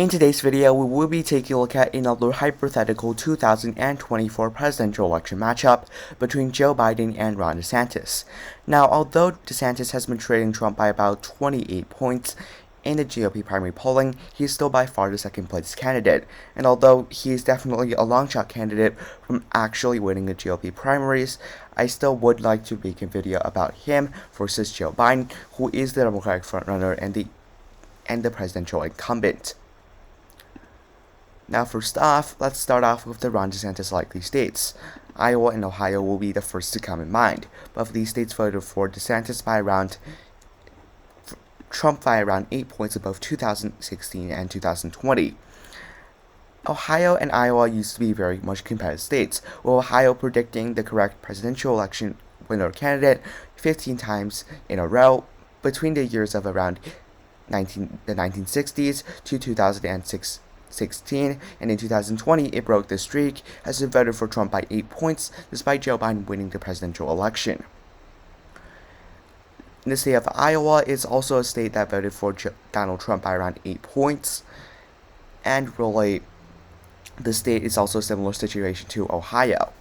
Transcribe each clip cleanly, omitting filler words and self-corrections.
In today's video, we will be taking a look at another hypothetical 2024 presidential election matchup between Joe Biden and Ron DeSantis. Now, although DeSantis has been trailing Trump by about 28 points in the GOP primary polling, he is still by far the second place candidate. And although he is definitely a long shot candidate from actually winning the GOP primaries, I still would like to make a video about him versus Joe Biden, who is the Democratic frontrunner and the presidential incumbent. Now first off, let's start off with the Ron DeSantis likely states. Iowa and Ohio will be the first to come in mind. Both of these states voted for DeSantis Trump by around 8 points in both 2016 and 2020. Ohio and Iowa used to be very much competitive states, with Ohio predicting the correct presidential election winner candidate 15 times in a row between the years of around the 1960s to 2016, and in 2020 it broke the streak as it voted for Trump by 8 points despite Joe Biden winning the presidential election. In the state of Iowa is also a state that voted for Donald Trump by around 8 points, and really the state is also a similar situation to Ohio.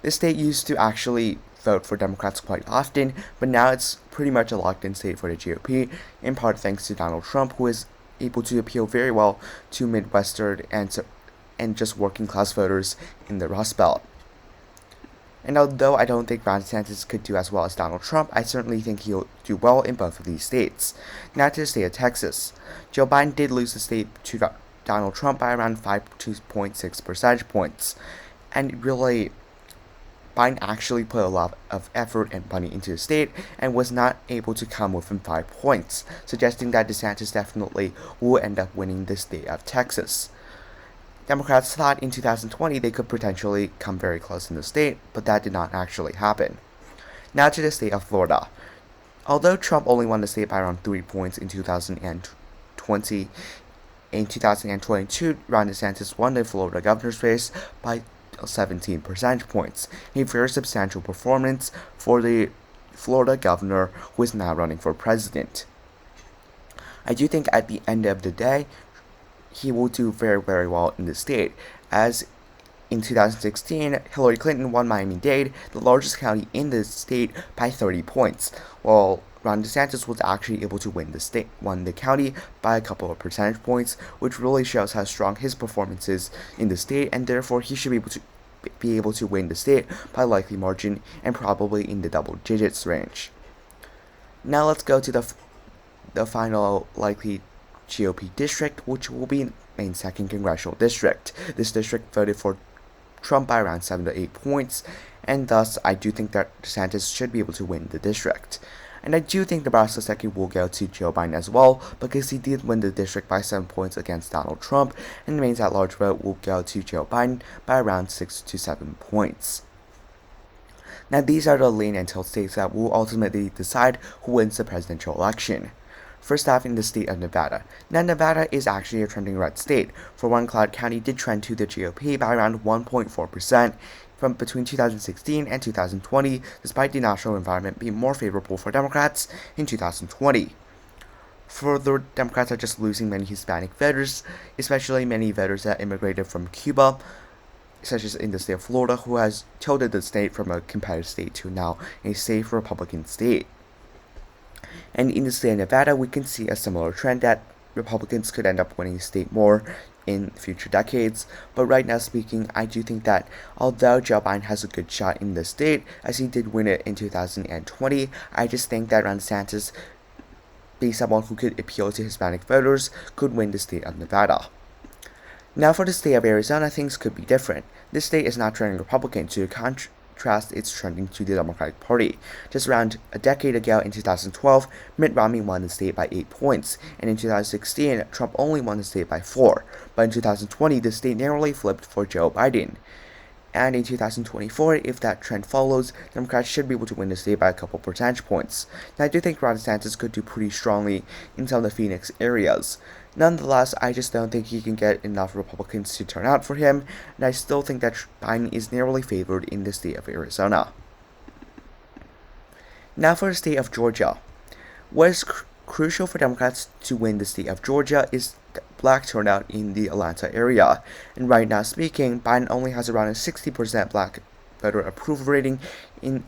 This state used to actually vote for Democrats quite often, but now it's pretty much a locked-in state for the GOP, in part thanks to Donald Trump, who is able to appeal very well to Midwestern and just working class voters in the Rust Belt. And although I don't think Ron DeSantis could do as well as Donald Trump, I certainly think he'll do well in both of these states. Now to the state of Texas. Joe Biden did lose the state to Donald Trump by around 5.6 percentage points. And really, Biden actually put a lot of effort and money into the state and was not able to come within 5 points, suggesting that DeSantis definitely will end up winning the state of Texas. Democrats thought in 2020 they could potentially come very close in the state, but that did not actually happen. Now to the state of Florida. Although Trump only won the state by around 3 points in 2020, in 2022, Ron DeSantis won the Florida governor's race by 17 percentage points, a very substantial performance for the Florida governor who is now running for president. I do think at the end of the day, he will do very, very well in the state, as in 2016, Hillary Clinton won Miami-Dade, the largest county in the state, by 30 points, while Ron DeSantis was actually able to win the county by a couple of percentage points, which really shows how strong his performance is in the state, and therefore he should be able to win the state by a likely margin and probably in the double digits range. Now let's go to the final likely GOP district, which will be Maine's second congressional district. This district voted for Trump by around 7 to 8 points, and thus I do think that DeSantis should be able to win the district. And I do think Nebraska second will go to Joe Biden as well, because he did win the district by 7 points against Donald Trump, and Maine's at-large vote will go to Joe Biden by around 6 to 7 points. Now these are the lean and tilt states that will ultimately decide who wins the presidential election. First off, in the state of Nevada. Now, Nevada is actually a trending red state. For one, Clark County did trend to the GOP by around 1.4% from between 2016 and 2020, despite the national environment being more favorable for Democrats in 2020. Further, Democrats are just losing many Hispanic voters, especially many voters that immigrated from Cuba, such as in the state of Florida, who has tilted the state from a competitive state to now a safe Republican state. And in the state of Nevada, we can see a similar trend that Republicans could end up winning the state more in future decades. But right now speaking, I do think that although Joe Biden has a good shot in the state, as he did win it in 2020, I just think that Ron DeSantis, being someone who could appeal to Hispanic voters, could win the state of Nevada. Now for the state of Arizona, things could be different. This state is not trending Republican, to the contrast, it's trending to the Democratic Party. Just around a decade ago, in 2012, Mitt Romney won the state by 8 points, and in 2016, Trump only won the state by 4. But in 2020, the state narrowly flipped for Joe Biden. And in 2024, if that trend follows, Democrats should be able to win the state by a couple percentage points. Now, I do think Ron DeSantis could do pretty strongly in some of the Phoenix areas. Nonetheless, I just don't think he can get enough Republicans to turn out for him, and I still think that Biden is narrowly favored in the state of Arizona. Now for the state of Georgia. What is crucial for Democrats to win the state of Georgia is black turnout in the Atlanta area. And right now speaking, Biden only has around a 60% black voter approval rating in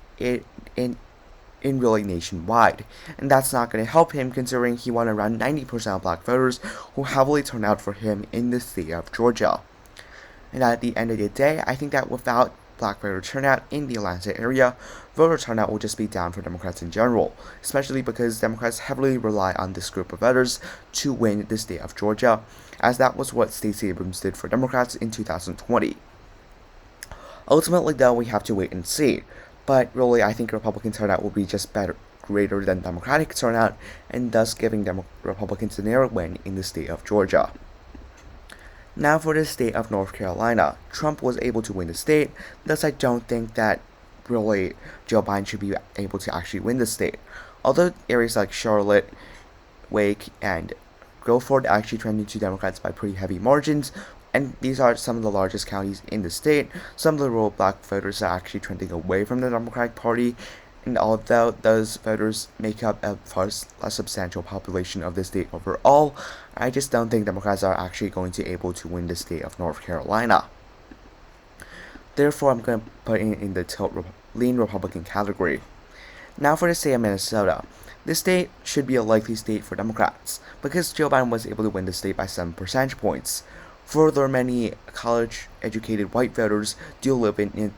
really nationwide. And that's not going to help him considering he won around 90% of black voters who heavily turned out for him in the state of Georgia. And at the end of the day, I think that without black voter turnout in the Atlanta area, voter turnout will just be down for Democrats in general, especially because Democrats heavily rely on this group of voters to win the state of Georgia, as that was what Stacey Abrams did for Democrats in 2020. Ultimately, though, we have to wait and see, but really I think Republican turnout will be just greater than Democratic turnout, and thus giving Republicans a narrow win in the state of Georgia. Now for the state of North Carolina, Trump was able to win the state, thus I don't think that really Joe Biden should be able to actually win the state. Although areas like Charlotte, Wake, and Guilford actually trended to Democrats by pretty heavy margins, and these are some of the largest counties in the state, some of the rural black voters are actually trending away from the Democratic Party, and although those voters make up a far less substantial population of the state overall, I just don't think Democrats are actually going to be able to win the state of North Carolina. Therefore, I'm going to put it in the lean Republican category. Now for the state of Minnesota. This state should be a likely state for Democrats, because Joe Biden was able to win the state by 7 percentage points. Further, many college-educated white voters do live in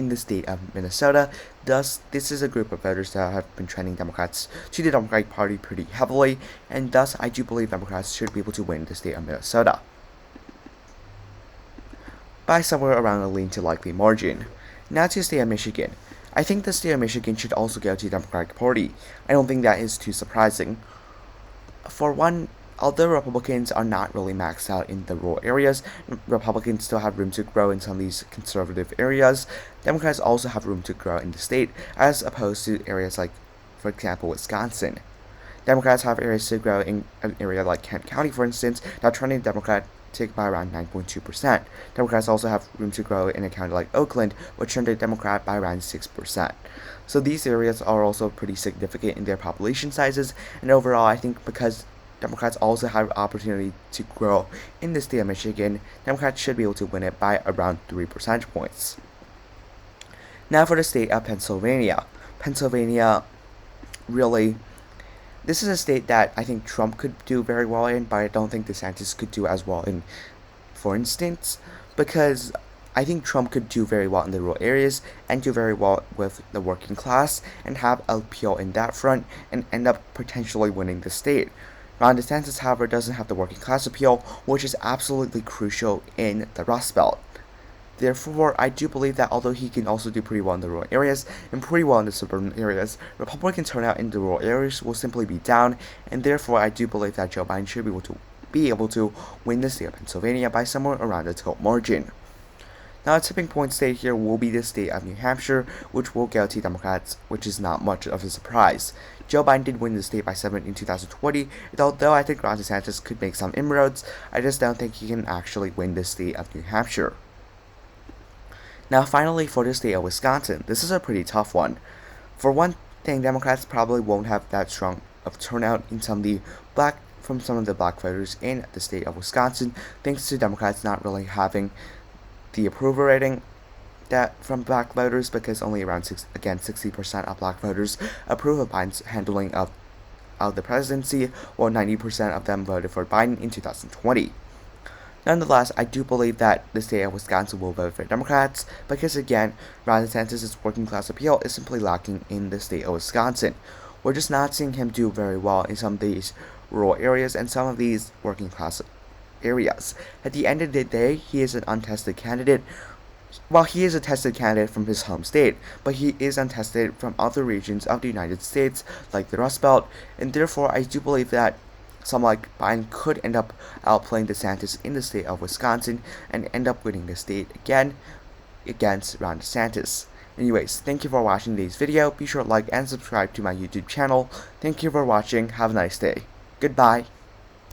the state of Minnesota. Thus, this is a group of voters that have been trending Democrats to the Democratic Party pretty heavily, and thus I do believe Democrats should be able to win the state of Minnesota by somewhere around a lean to likely margin. Now to the state of Michigan. I think the state of Michigan should also go to the Democratic Party. I don't think that is too surprising. For one, although Republicans are not really maxed out in the rural areas, Republicans still have room to grow in some of these conservative areas. Democrats also have room to grow in the state, as opposed to areas like, for example, Wisconsin. Democrats have areas to grow in an area like Kent County, for instance, that trending Democratic by around 9.2%. Democrats also have room to grow in a county like Oakland, which trended Democrat by around 6%. So these areas are also pretty significant in their population sizes, and overall I think because Democrats also have opportunity to grow in the state of Michigan, Democrats should be able to win it by around 3 percentage points. Now for the state of Pennsylvania. Pennsylvania, really, this is a state that I think Trump could do very well in, but I don't think DeSantis could do as well in, for instance, because I think Trump could do very well in the rural areas and do very well with the working class and have appeal in that front and end up potentially winning the state. Ron DeSantis, however, doesn't have the working class appeal, which is absolutely crucial in the Rust Belt. Therefore, I do believe that although he can also do pretty well in the rural areas and pretty well in the suburban areas, Republican turnout in the rural areas will simply be down, and therefore I do believe that Joe Biden should be able to win the state of Pennsylvania by somewhere around the tilt margin. Now, a tipping point state here will be the state of New Hampshire, which will go to Democrats, which is not much of a surprise. Joe Biden did win the state by 7 in 2020, and although I think Ron DeSantis could make some inroads, I just don't think he can actually win the state of New Hampshire. Now finally for the state of Wisconsin, this is a pretty tough one. For one thing, Democrats probably won't have that strong of turnout in some of the black voters in the state of Wisconsin, thanks to Democrats not really having the approval rating that from black voters, because only around 60% of black voters approve of Biden's handling of the presidency, while 90% of them voted for Biden in 2020. Nonetheless, I do believe that the state of Wisconsin will vote for Democrats, because again, Ron DeSantis' working class appeal is simply lacking in the state of Wisconsin. We're just not seeing him do very well in some of these rural areas and some of these working class areas. At the end of the day, he is an untested candidate. Well, he is a tested candidate from his home state, but he is untested from other regions of the United States, like the Rust Belt, and therefore I do believe that someone like Biden could end up outplaying DeSantis in the state of Wisconsin and end up winning the state again against Ron DeSantis. Anyways, thank you for watching today's video. Be sure to like and subscribe to my YouTube channel. Thank you for watching. Have a nice day. Goodbye.